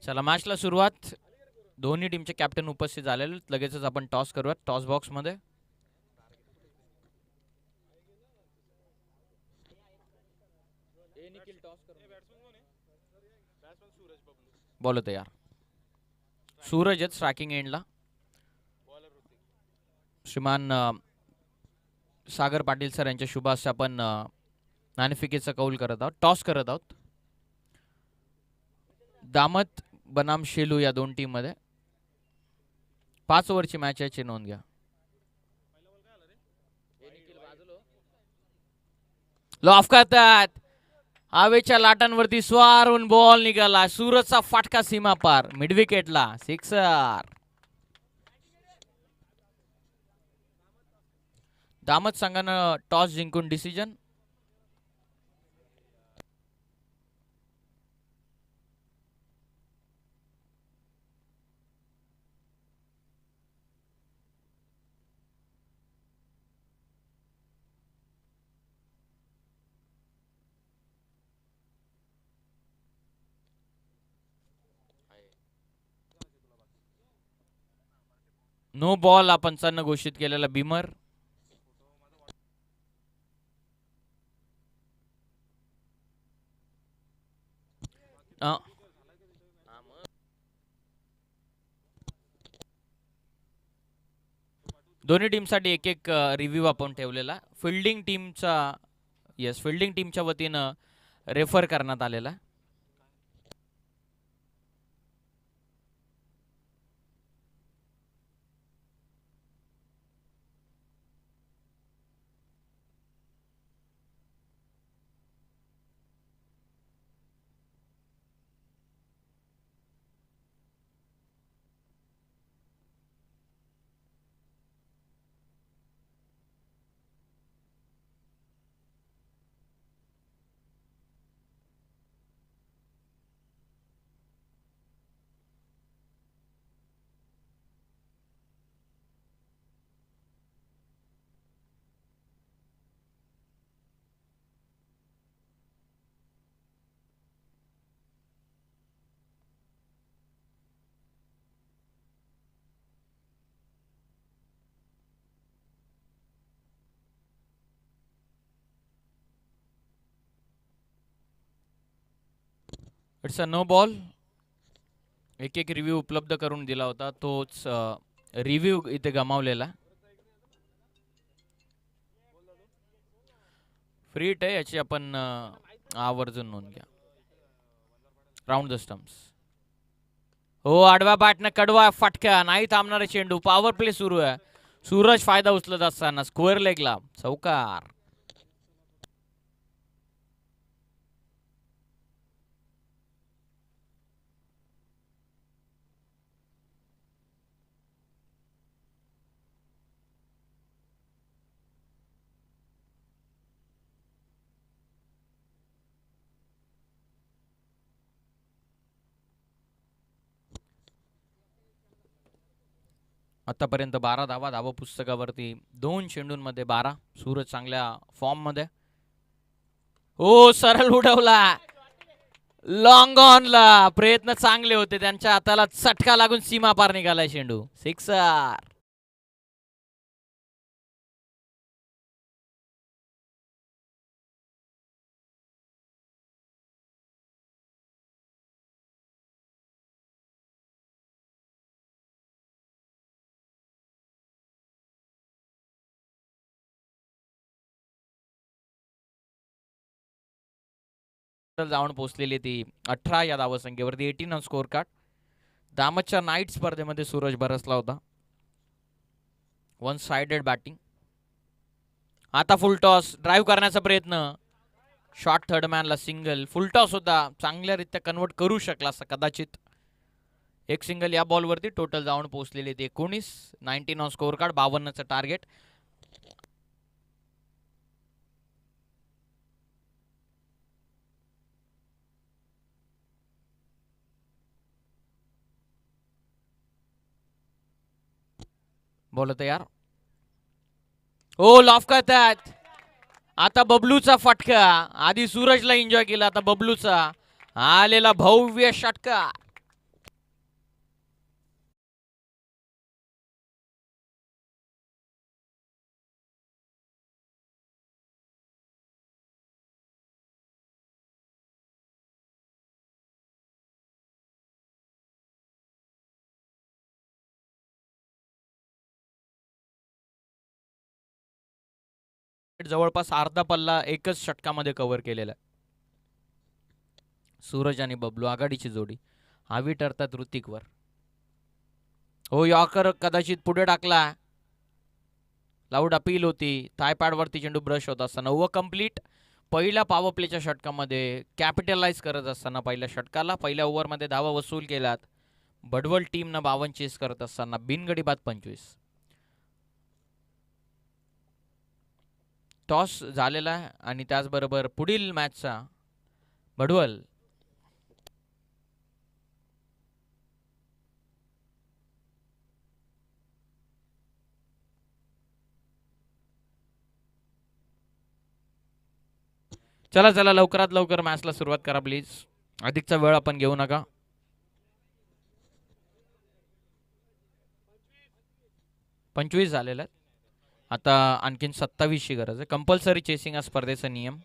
चला मॅचला सुरुवात. दोन्ही टीमचे कॅप्टन उपस्थित झालेले. लगेचच आपण टॉस करूयात. टॉस बॉक्स मध्ये बॉल तयार. सूरज आहेत स्ट्रायकिंग एंडला. श्रीमान सागर पाटील सर यांच्या शुभ हस्ते आपण नाणेफेकीचा कौल करत आहोत. टॉस करत आहोत. दामत बनाम शेलू या दोन टीम मध्ये 5 ओव्हरची मॅच याची नोंद घ्या. लॉफ करतात. हवेच्या लाटांवरती स्वारून बॉल निघाला. सूरजचा फाटका सीमा पार. मिड विकेटला सिक्सर. दामत संघानं टॉस जिंकून डिसिजन. नो बॉल आपण पंचांना घोषित केलेला बिमर. दोन्ही टीमसाठी एक एक रिव्ह्यू आपण ठेवलेला. फिल्डिंग टीमच्या वतीनं रेफर करण्यात आलेला. It's a no ball. एक एक रिव्ह्यू उपलब्ध करून दिला होता. तोच रिव्ह्यू इथे गमावलेला. फ्री हिट आहे याची आपण आवर्जून नोंद घ्या. Round the stumps. हो आडव्या बॅटनं कडवा फटका. नाही थांबणारा चेंडू. पॉवर प्ले सुरू आहे. सूरज फायदा उचलत असताना स्क्वेअर लेगला चौकार. आतापर्यंत 12 धावा. धावा पुस्तकावरती 2 चेंडूंमध्ये 12. सूरज चांगल्या फॉर्म मध्ये. हो सरळ उडवला. लॉंग ऑनला प्रयत्न चांगले होते. त्यांच्या हाताला चटका लागून सीमा पार निघालाय चेंडू. सिक्सर. जाऊन पोहोचलेली ती 18 या धावसंख्येवरती. 18 ऑन स्कोर कार्ड. दामतच्या नाईट स्पर्धेमध्ये सूरज बरसला होता. 1 साइडेड बॅटिंग. आता फुल टॉस. ड्राईव्ह करण्याचा प्रयत्न. शॉर्ट थर्ड मॅनला सिंगल. फुल टॉस होता. चांगल्यारीत्या कन्वर्ट करू शकला असं कदाचित. एक सिंगल या बॉलवरती. टोटल जाऊन पोहोचलेली ती 19. 19 ऑन स्कोर कार्ड. 52चं टार्गेट. बॉल तयार. हो लॉफ करतात. आता बबलूचा फटका. आधी सूरजला एन्जॉय केला. आता बबलूचा आलेला भव्य षटकार. जवळपास अर्धा पल्ला एकच षटकामध्ये कव्हर केलेला. सूरज आणि बबलू आघाडीची जोडी. हावी ठरतात ऋतिकवर. हो, यॉर्कर कदाचित पुढे टाकला. लाऊड अपील होती. थायपॅडवरती चेंडू ब्रश होत असताना ओव्हर कंप्लीट. पहिल्या पॉवर प्लेच्या षटकामध्ये कॅपिटलाइज करत असताना पहिल्या षटकाला पहिल्या ओव्हरमध्ये धावा वसूल केल्यात. बडवल टीमनं 52 चेस करत असताना बिनगडी बाद 25. टॉस झालेला आहे आणि त्याचबरोबर पुढील मॅचचा बडवल चला चला लवकरात लवकर मॅचला सुरुवात करा प्लीज. अधिकचा वेळ आपण घेऊ नका. पंचवीस झालेला आहे. आता आणखीन 27ची गरज आहे. कंपल्सरी चेसिंग हा स्पर्धेचा नियम.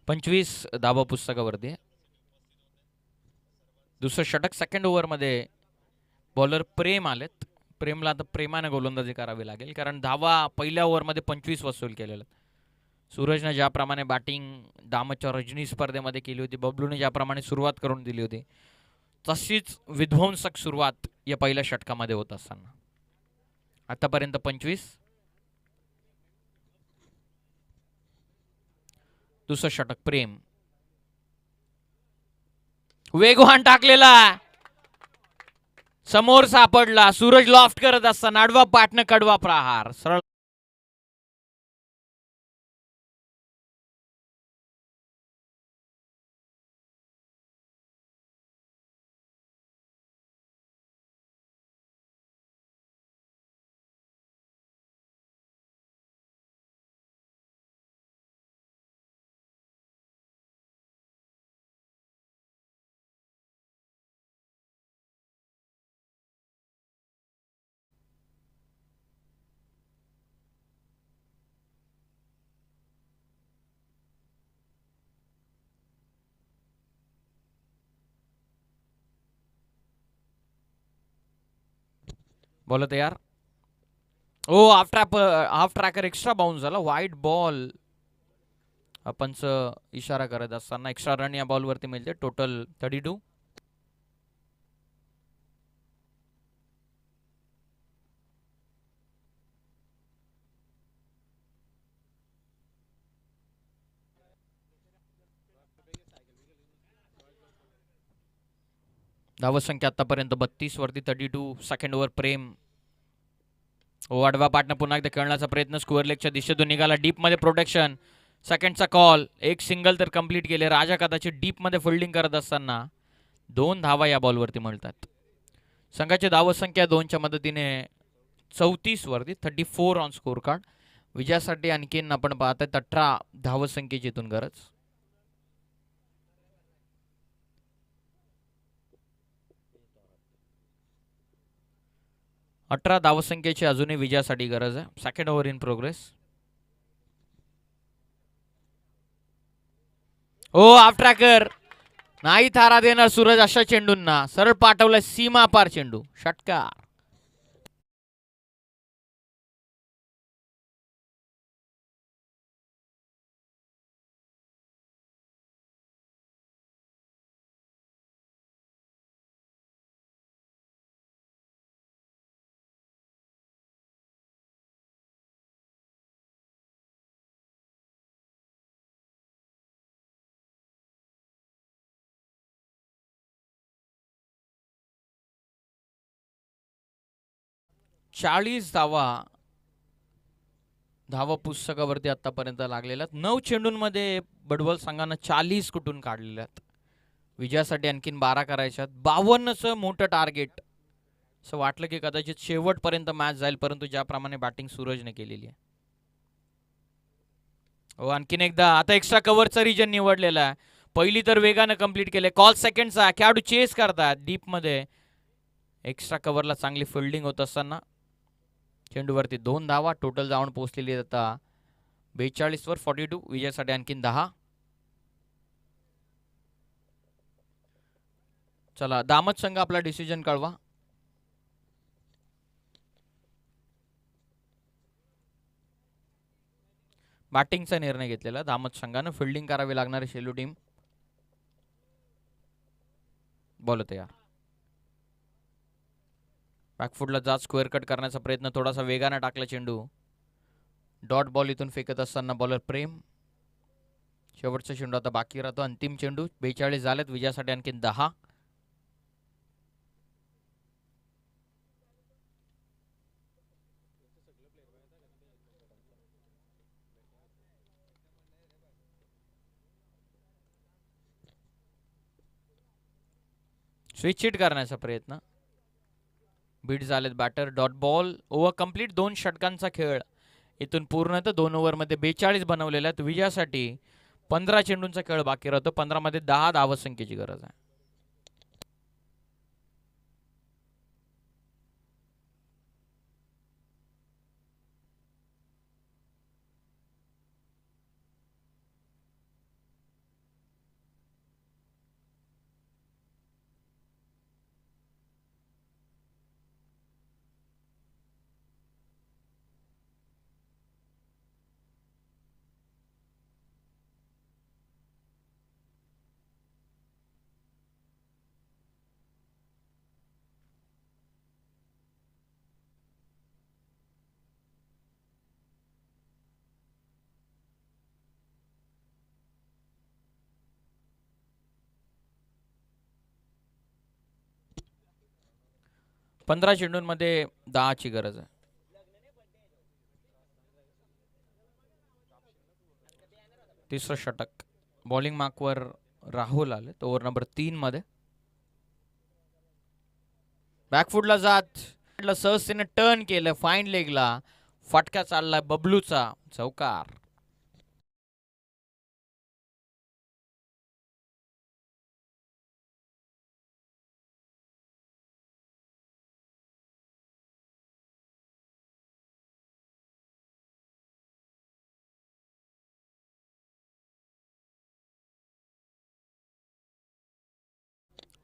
पंचवीस धावा पुस्तकावरती. दुसरं षटक सेकंड ओव्हरमध्ये बॉलर प्रेम आलेत. प्रेमला आता प्रेमाने गोलंदाजी करावी लागेल कारण धावा पहिल्या ओव्हरमध्ये 25 वसूल केलेलं. सूरजने ज्याप्रमाणे बॅटिंग दामच्या रजनी स्पर्धेमध्ये केली होती, बबलूने ज्याप्रमाणे सुरुवात करून दिली होती, तशीच विध्वंसक सुरुवात या पहिल्या षटकामध्ये होत असताना आतापर्यंत 25. दुसरं षटक प्रेम वेगवान टाकलेला समोर सापडला. सूरज लॉफ्ट करत असताना आडवा पाटणं कडवा प्रहार सरळ. बॉल तयार. ओ हाफ ट्रॅकर एक्स्ट्रा बाउन्स झाला. वाईट बॉल. पंच इशारा करत असताना एक्स्ट्रा रन या बॉलवरती मिळते. टोटल 32. धावसंख्या आतापर्यंत 32 वरती 32. सेकंड ओव्हर प्रेम. आडवा पाटणं पुन्हा एकदा खेळण्याचा प्रयत्न. स्क्वेअर लेगच्या दिशेतून निघाला. डीप मध्ये प्रोटेक्शन. सेकंडचा कॉल. एक सिंगल तर कंप्लीट केले. राजा कदाचित डीप मध्ये फिल्डिंग करत असताना 2 धावा या बॉलवरती मिळतात. संघाची धावसंख्या 2च्या मदतीने 34 वरती 34 ऑन स्कोर कार्ड. विजयासाठी आणखीन आपण पाहतोय 18 धावसंख्येची इथून गरज. अठरा धावसंख्येची अजूनही विजयासाठी गरज आहे. Second over in progress. ओ हाफ ट्रॅकर नाही थारा देणार सूरज अशा चेंडूंना. सरळ पाठवला सीमा पार चेंडू. षटकार. चाळीस धावा पुस्तकावरती आतापर्यंत लागलेल्या. 9 चेंडूंमध्ये बडवल संघानं 40 कुठून काढलेल्यात. विजयासाठी आणखीन 12 करायच्यात. 52चं मोठं टार्गेट. असं वाटलं की कदाचित शेवटपर्यंत मॅच जाईल, परंतु ज्याप्रमाणे बॅटिंग सूरजने केलेली आहे. हो, आणखीन एकदा आता एक्स्ट्रा कव्हरचा रिजन निवडलेला आहे. पहिली तर वेगानं कंप्लीट केले. कॉल सेकंडचा खेळाडू चेस करतात डीपमध्ये. एक्स्ट्रा कव्हरला चांगली फिल्डिंग होत असताना चेंडूवरती 2 धावा टोटल जाऊन पोहोचलेली आता 42 वर 42. विजयासाठी आणखीन 10. चला दामत संघ आपला डिसिजन कळवा. बॅटिंगचा निर्णय घेतलेला दामत संघानं. फिल्डिंग करावी लागणारी शेलू टीम. बॉल तयार. बॅकफुटला जात स्क्वेअर कट करण्याचा प्रयत्न थोडासा वेगाने टाकला चेंडू. डॉट बॉल इथून फेकत असताना बॉलर प्रेम. शेवटचा चेंडू आता बाकी राहतो. अंतिम चेंडू. 42 झालेत. विजयासाठी आणखीन 10. स्विच हिट करण्याचा प्रयत्न. बीट झालेत batter. Dot ball. Over complete. 2 षटकांचा खेळ इथून पूर्ण तर 2 ओव्हरमध्ये 42 बनवलेल्या आहेत. विजयासाठी 15 चेंडूंचा खेळ बाकी राहतो. 15 मध्ये 10 धावसंख्येची गरज आहे. पंधरा चेंडूंमध्ये 10ची गरज आहे. तिसरं षटक. बॉलिंग मार्कवर राहुल आले. तो ओव्हर नंबर 3 मध्ये. बॅकफुटला जात सहजतेने टर्न केलं. फाईन लेगला फटका चालला बबलूचा. चौकार.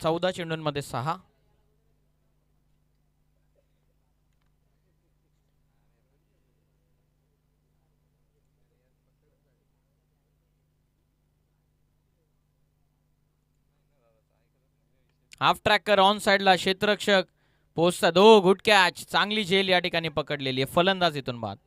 चौदा चेंडूंमध्ये 6. हाफ ट्रॅकर ऑन साइडला क्षेत्ररक्षक पोहोचतात. हो, गुड कॅच. चांगली झेल या ठिकाणी पकडलेली आहे. फलंदाज इथून बाद.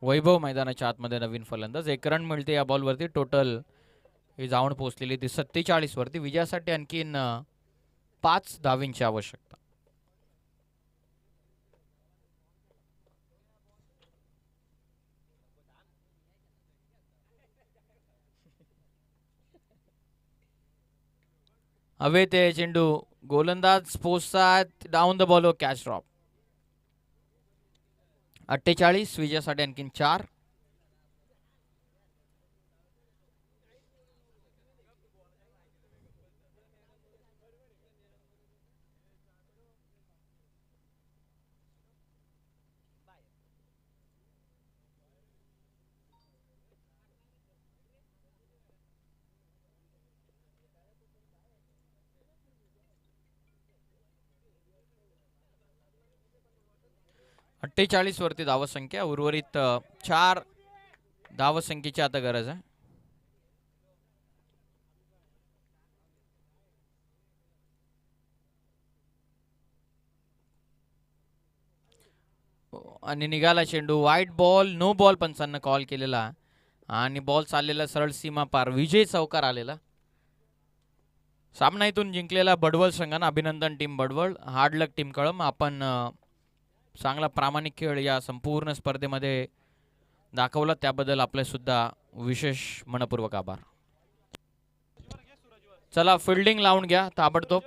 वैभव मैदानाच्या आतमध्ये नवीन फलंदाज. 1 रन मिळते या बॉलवरती. टोटल ही जाऊन पोहोचलेली ती 47 वरती. विजयासाठी आणखीन 5 धावींची आवश्यकता. हवे ते चेंडू. गोलंदाज पोचतात. Down the ball. Catch drop. 48. विजयासाठी आणखीन 4. 48 वरती धावसंख्या. उर्वरित 4 धावसंख्येची आता गरज आहे. आणि निघाला चेंडू. व्हाईट बॉल, नो बॉल पंचांना कॉल केलेला आणि बॉल चाललेला सरळ सीमा पार. विजय चौकार आलेला. सामना इथून जिंकलेला बडवळ संघानं अभिनंदन टीम बडवळ. हार्ड लक टीम कळम. आपण चांगला प्रामाणिक खेळ या संपूर्ण स्पर्धेमध्ये दाखवला, त्याबद्दल आपले सुद्धा विशेष मनपूर्वक आभार. चला फिल्डिंग लावून घ्या ताबडतोब.